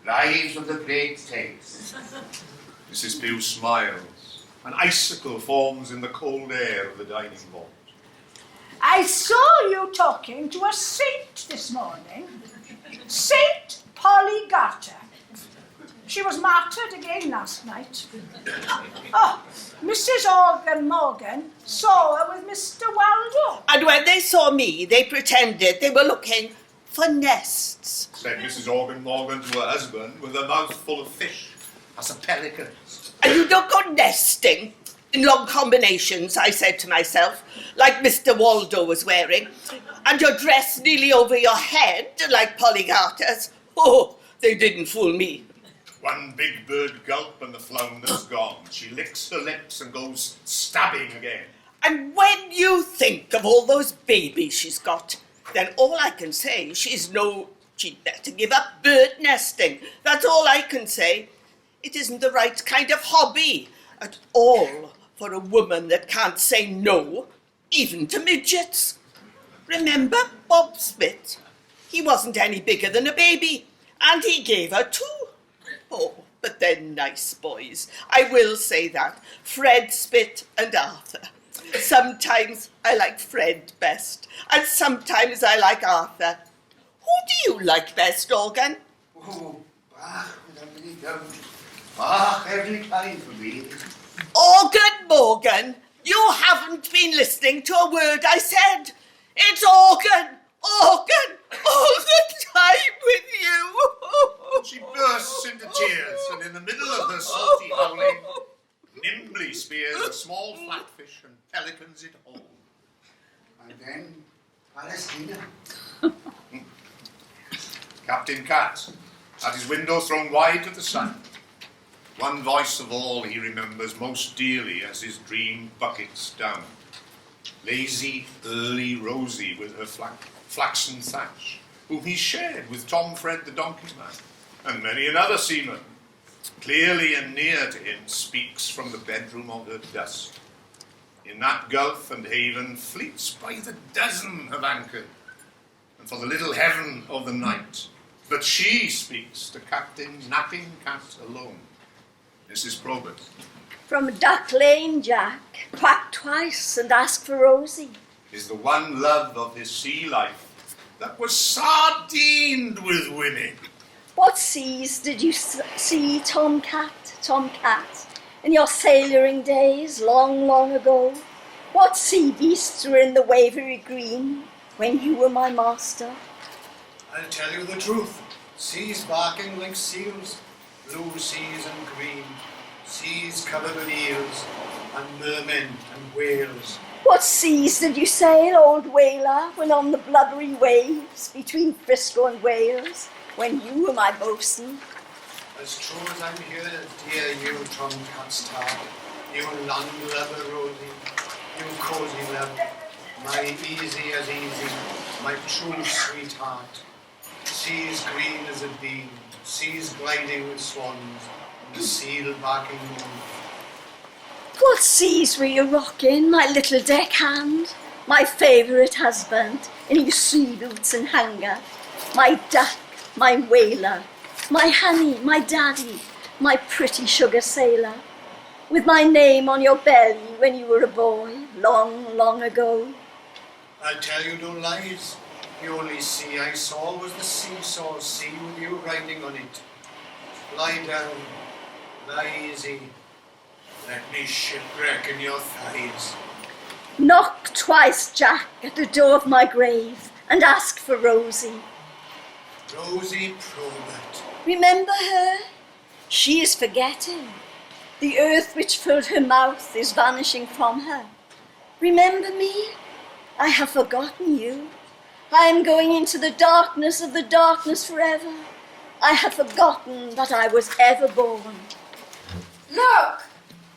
Lives of the Great Saints. Mrs. Bew smiles. An icicle forms in the cold air of the dining vault. I saw you talking to a saint this morning. Saint Polly Garter. She was martyred again last night. Oh, Mrs. Organ Morgan saw her with Mr. Waldo. And when they saw me, they pretended they were looking for nests. Said Mrs. Organ Morgan to her husband with a mouth full of fish, as a pelican. And you don't go nesting in long combinations, I said to myself, like Mr. Waldo was wearing, and your dress nearly over your head, like Polly Garter's. Oh, they didn't fool me. One big bird gulp and the flounder's gone. She licks her lips and goes stabbing again. And when you think of all those babies she's got, then all I can say is she'd better give up bird nesting. That's all I can say. It isn't the right kind of hobby at all for a woman that can't say no, even to midgets. Remember Bob Smith? He wasn't any bigger than a baby, and he gave her 2. Oh, but they're nice boys. I will say that. Fred Spit and Arthur. Sometimes I like Fred best, and sometimes I like Arthur. Who do you like best, Organ? Oh, Bach, without any doubt. Bach every time for me. Organ Morgan, you haven't been listening to a word I said. It's Organ, Organ, all the time with you. She bursts into tears, and in the middle of her salty howling, nimbly spears a small flatfish and pelicans it home. And then Palestina. Captain Cat, at his window thrown wide to the sun, one voice of all he remembers most dearly as his dream buckets down. Lazy, early Rosie with her flaxen thatch, whom he shared with Tom Fred the donkey man, and many another seaman. Clearly and near to him speaks from the bedroom of her dust. In that gulf and haven fleets by the dozen have anchored, and for the little heaven of the night. But she speaks to Captain Napping Cat alone. Mrs. Probert. From Duck Lane, Jack, quack twice and ask for Rosie. Is the one love of his sea life that was sardined with women. What seas did you see, Tom Cat, in your sailoring days long, long ago? What sea beasts were in the wavery green when you were my master? I'll tell you the truth. Seas barking like seals, blue seas and green, seas covered with eels, and mermen and whales. What seas did you sail, old whaler, when on the blubbery waves between Frisco and Wales, when you were my boatswain? As true as I'm here, dear you, Tom Cat's tar, you land lover, Rosie, you cosy love, my easy as easy, my true sweetheart. Seas green as a bean, seas gliding with swans, and the seal barking moon. What seas were you rocking, my little deckhand, my favourite husband, in his sea boots and hanger, my duck, my whaler, my honey, my daddy, my pretty sugar sailor, with my name on your belly when you were a boy, long, long ago? I'll tell you no lies. The only sea I saw was the seesaw sea with you riding on it. Lie down, lie easy. Let me shipwreck in your thighs. Knock twice, Jack, at the door of my grave and ask for Rosie. Rosie Probert. Remember her? She is forgetting. The earth which filled her mouth is vanishing from her. Remember me? I have forgotten you. I am going into the darkness of the darkness forever. I have forgotten that I was ever born. Look!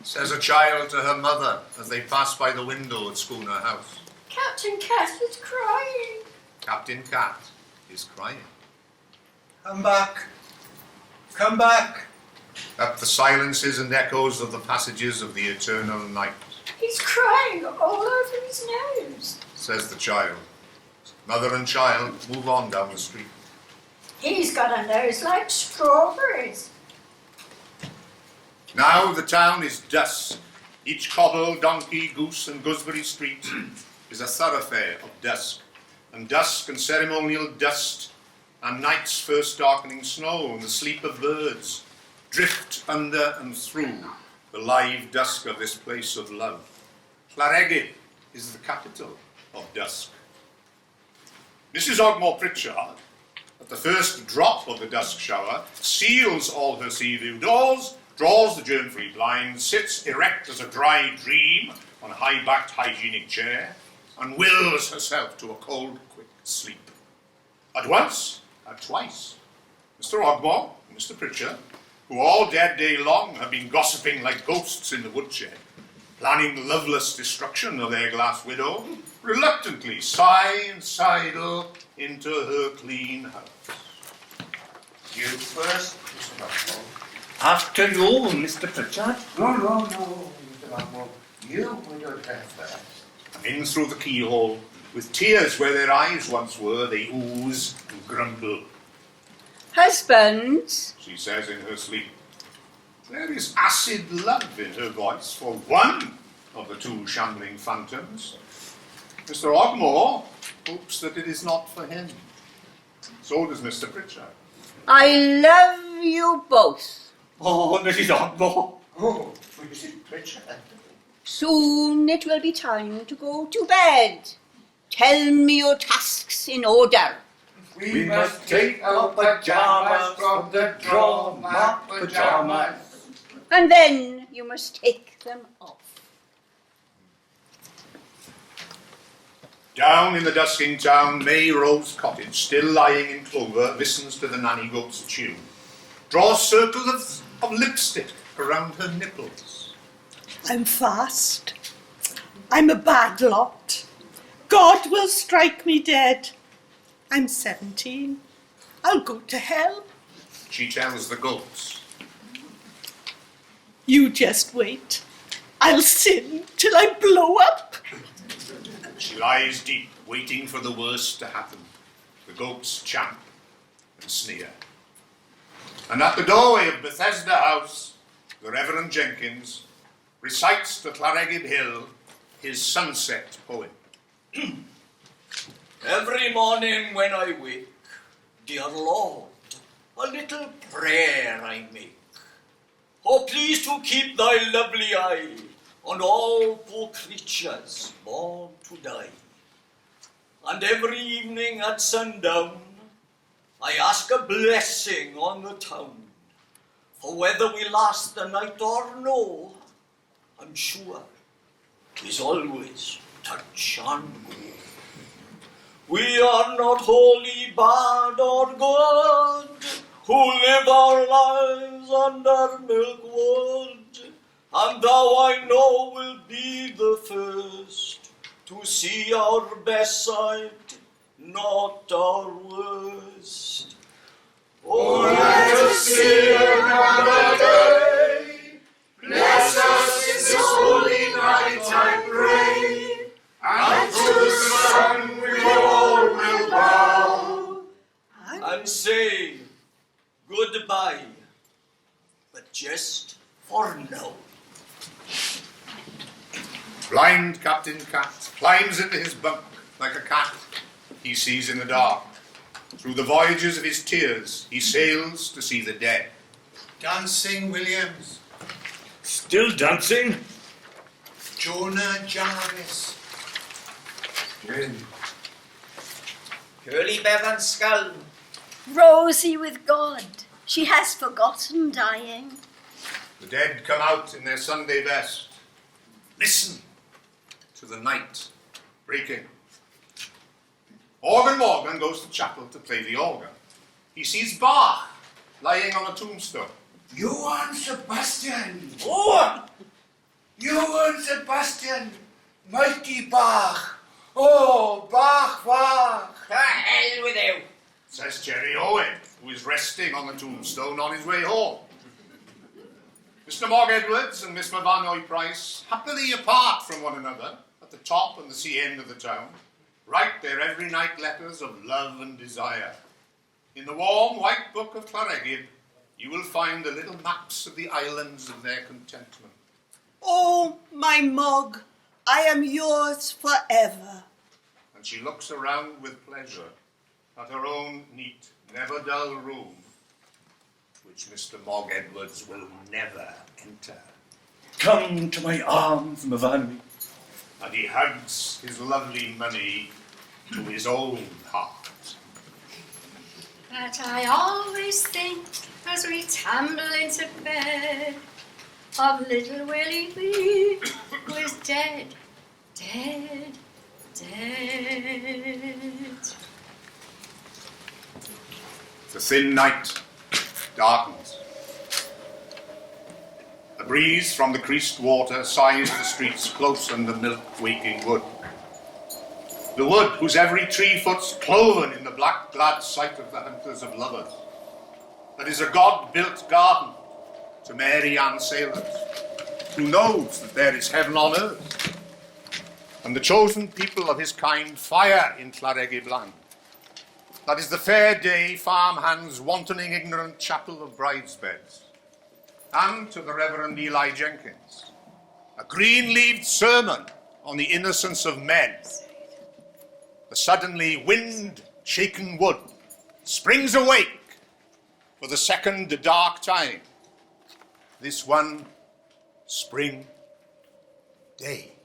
Says a child to her mother as they pass by the window at Schooner House. Captain Cat is crying. Captain Cat is crying. Come back. Come back. Up the silences and echoes of the passages of the eternal night, He's crying all over his nose. says the child. Mother and child move on down the street. He's got a nose like strawberries. Now the town is dusk. Each cobble, donkey, goose and gooseberry street is a thoroughfare of dusk. And dusk and ceremonial dust and night's first darkening snow and the sleep of birds drift under and through the live dusk of this place of love. Llaregid is the capital of dusk. Mrs. Ogmore Pritchard, at the first drop of the dusk shower, seals all her sea-view doors, draws the germ-free blinds, sits erect as a dry dream on a high-backed hygienic chair, and wills herself to a cold, quick sleep. At once, at twice, Mr. Ogmore and Mr. Pritchard, who all dead day long have been gossiping like ghosts in the woodshed, planning the loveless destruction of their glass widow, reluctantly sigh and sidle into her clean house. You first, Mr. Ogmore. After you, Mr. Pritchard. No, Mr. Ogmore. You widowed her first. In through the keyhole, with tears where their eyes once were, they ooze and grumble. Husbands, She says in her sleep. There is acid love in her voice for one of the two shambling phantoms. Mr. Ogmore hopes that it is not for him. So does Mr. Pritchard. I love you both. Oh, Mrs. Ogmore. Oh, Mrs. Pritchard. Soon it will be time to go to bed. Tell me your tasks in order. We must take our pajamas from the drawer, my pajamas. And then you must take them off. Down in the dusking town, May Rose Cottage, still lying in clover, listens to the nanny goats chew. Draws circles of lipstick around her nipples. I'm fast. I'm a bad lot. God will strike me dead. I'm 17. I'll go to hell. She tells the goats. You just wait. I'll sin till I blow up. She lies deep, waiting for the worst to happen. The goats champ and sneer. And at the doorway of Bethesda House, the Reverend Jenkins recites to Llaregid Hill his sunset poem. Every morning when I wake, dear Lord, a little prayer I make. Oh, please to keep thy lovely eye on all poor creatures born to die. And every evening at sundown, I ask a blessing on the town. For whether we last the night or no, I'm sure 'tis always touch and go. We are not wholly bad or good, who live our lives under milkwood, and thou I know will be the first to see our best side, not our worst. Oh, let us see another day, bless us this holy night, I pray, and to the sun we all will bow, and say goodbye, but just for now. Blind Captain Cat climbs into his bunk like a cat he sees in the dark. Through the voyages of his tears, he sails to see the dead. Dancing Williams. Still dancing? Jonah Jarvis. Curly Bevan Skull. Rosie with God. She has forgotten dying. The dead come out in their Sunday best. Listen to the night breaking. Organ Morgan goes to chapel to play the organ. He sees Bach lying on a tombstone. Johann Sebastian. Oh! Johann Sebastian. Mighty Bach. Oh, Bach, Bach! To hell with you. Says Jerry Owen, who is resting on the tombstone on his way home. Mr. Mogg Edwards and Miss Mavanoy Price, happily apart from one another, at the top and the sea end of the town, write their every night letters of love and desire. In the warm white book of Claregib, you will find the little maps of the islands of their contentment. Oh, my Mog, I am yours forever. And she looks around with pleasure at her own neat, never dull room, which Mr. Mogg Edwards will never enter. Come to my arms, Mavanoy. And he hugs his lovely money to his own heart. But I always think, as we tumble into bed, of little Willie Wee, who is dead, dead, dead. The thin night darkens. A breeze from the creased water sighs the streets close under milk-waking wood. The wood whose every tree foot's cloven in the black glad sight of the hunters of lovers. That is a God-built garden to Mary Ann sailors, who knows that there is heaven on earth, and the chosen people of his kind fire in Claregib land. That is the fair day farmhands' wantoning ignorant chapel of bridesbeds. And to the Reverend Eli Jenkins, a green-leaved sermon on the innocence of men. The suddenly wind-shaken wood springs awake for the second dark time, this one spring day.